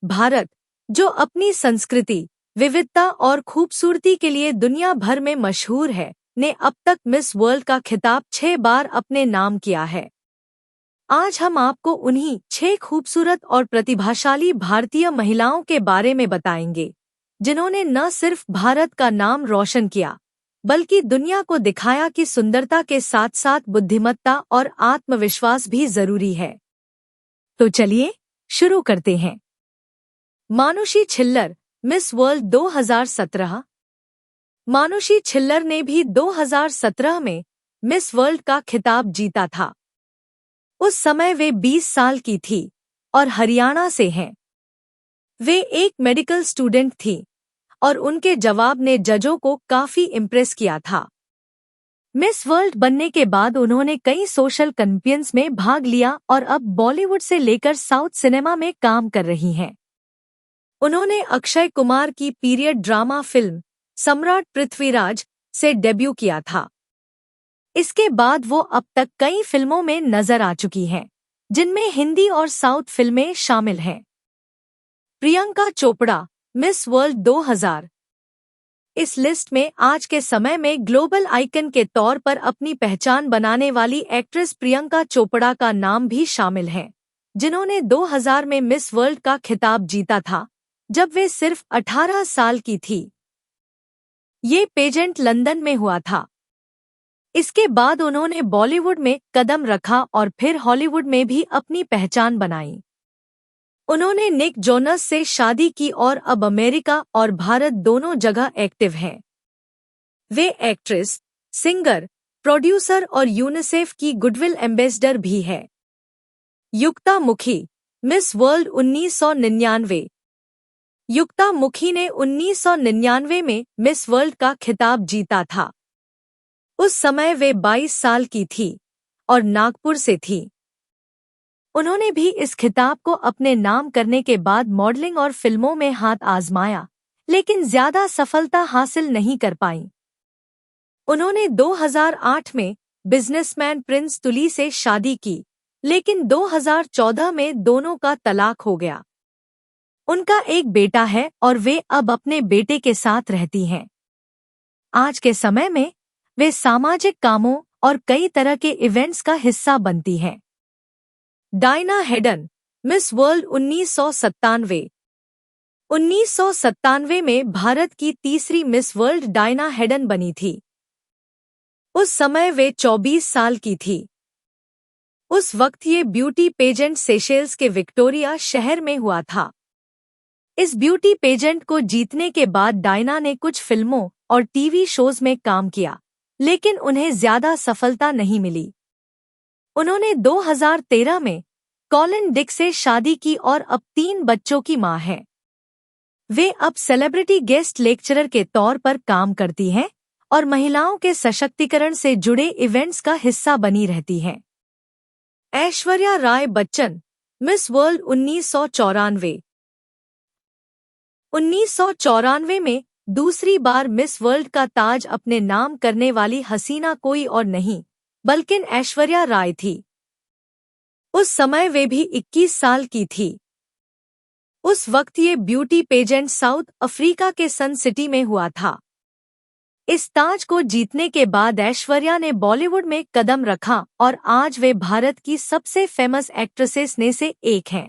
भारत, जो अपनी संस्कृति, विविधता और खूबसूरती के लिए दुनिया भर में मशहूर है, ने अब तक मिस वर्ल्ड का खिताब 6 बार अपने नाम किया है। आज हम आपको उन्हीं 6 खूबसूरत और प्रतिभाशाली भारतीय महिलाओं के बारे में बताएंगे, जिन्होंने न सिर्फ भारत का नाम रोशन किया, बल्कि दुनिया को दिखाया कि सुंदरता के साथ साथ बुद्धिमत्ता और आत्मविश्वास भी जरूरी है। तो चलिए शुरू करते हैं। Manushi Chhillar, miss world 2017। मानुषी छिल्लर ने भी 2017 में मिस वर्ल्ड का खिताब जीता था। उस समय वे 20 साल की थी और हरियाणा से हैं। वे एक मेडिकल स्टूडेंट थी और उनके जवाब ने जजों को काफी इम्प्रेस किया था। मिस वर्ल्ड बनने के बाद उन्होंने कई सोशल कैंपेन्स में भाग लिया और अब बॉलीवुड से लेकर साउथ सिनेमा में काम कर रही हैं। उन्होंने अक्षय कुमार की पीरियड ड्रामा फिल्म सम्राट पृथ्वीराज से डेब्यू किया था। इसके बाद वो अब तक कई फिल्मों में नजर आ चुकी हैं, जिनमें हिंदी और साउथ फिल्में शामिल हैं। Priyanka Chopra, miss world 2000। इस लिस्ट में आज के समय में ग्लोबल आइकन के तौर पर अपनी पहचान बनाने वाली एक्ट्रेस प्रियंका चोपड़ा का नाम भी शामिल है, जिन्होंने 2000 में मिस वर्ल्ड का खिताब जीता था, जब वे सिर्फ 18 साल की थी। ये पेजेंट लंदन में हुआ था। इसके बाद उन्होंने बॉलीवुड में कदम रखा और फिर हॉलीवुड में भी अपनी पहचान बनाई। उन्होंने निक जोनस से शादी की और अब अमेरिका और भारत दोनों जगह एक्टिव हैं। वे एक्ट्रेस, सिंगर, प्रोड्यूसर और यूनिसेफ की गुडविल एम्बेसडर भी है। युक्ता मुखी, मिस वर्ल्ड 1999। युक्ता मुखी ने 1999 में मिस वर्ल्ड का खिताब जीता था। उस समय वे 22 साल की थी और नागपुर से थी। उन्होंने भी इस खिताब को अपने नाम करने के बाद मॉडलिंग और फिल्मों में हाथ आजमाया, लेकिन ज्यादा सफलता हासिल नहीं कर पाईं। उन्होंने 2008 में बिजनेसमैन प्रिंस तुली से शादी की, लेकिन 2014 में दोनों का तलाक हो गया। उनका एक बेटा है और वे अब अपने बेटे के साथ रहती हैं। आज के समय में वे सामाजिक कामों और कई तरह के इवेंट्स का हिस्सा बनती हैं। Diana Hayden, miss world 1997। 1997 में भारत की तीसरी मिस वर्ल्ड डायना हेडन बनी थी। उस समय वे 24 साल की थी। उस वक्त ये ब्यूटी पेजेंट सेशेल्स के विक्टोरिया शहर में हुआ था। इस ब्यूटी पेजेंट को जीतने के बाद डायना ने कुछ फिल्मों और टीवी शोज में काम किया, लेकिन उन्हें ज्यादा सफलता नहीं मिली। उन्होंने 2013 में कॉलिन डिक से शादी की और अब 3 बच्चों की मां हैं। वे अब सेलिब्रिटी गेस्ट लेक्चरर के तौर पर काम करती हैं और महिलाओं के सशक्तिकरण से जुड़े इवेंट्स का हिस्सा बनी रहती हैं। Aishwarya Rai Bachchan, miss world 1994। 1994 में दूसरी बार मिस वर्ल्ड का ताज अपने नाम करने वाली हसीना कोई और नहीं बल्कि ऐश्वर्या राय थी। उस समय वे भी 21 साल की थी। उस वक्त ये ब्यूटी पेजेंट साउथ अफ्रीका के सन सिटी में हुआ था। इस ताज को जीतने के बाद ऐश्वर्या ने बॉलीवुड में कदम रखा और आज वे भारत की सबसे फेमस एक्ट्रेसेस में से एक हैं।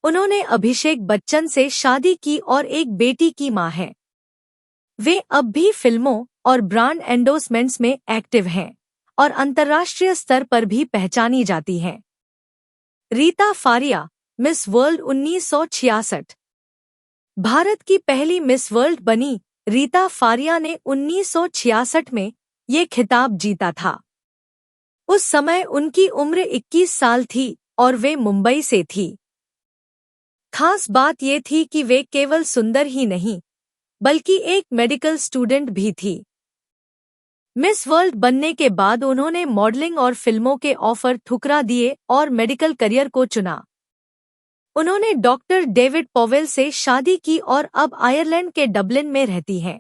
उन्होंने अभिषेक बच्चन से शादी की और एक बेटी की मां हैं। वे अब भी फिल्मों और ब्रांड एंडोर्समेंट्स में एक्टिव हैं और अंतर्राष्ट्रीय स्तर पर भी पहचानी जाती हैं। Reita Faria, miss world 1966। भारत की पहली मिस वर्ल्ड बनी रीता फारिया ने 1966 में ये खिताब जीता था। उस समय उनकी उम्र 21 साल थी और वे मुंबई से थी। खास बात ये थी कि वे केवल सुंदर ही नहीं, बल्कि एक मेडिकल स्टूडेंट भी थी। मिस वर्ल्ड बनने के बाद उन्होंने मॉडलिंग और फिल्मों के ऑफर ठुकरा दिए और मेडिकल करियर को चुना। उन्होंने डॉक्टर डेविड पॉवेल से शादी की और अब आयरलैंड के डबलिन में रहती हैं।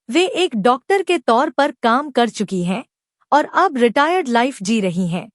वे एक डॉक्टर के तौर पर काम कर चुकी हैं और अब रिटायर्ड लाइफ जी रही हैं।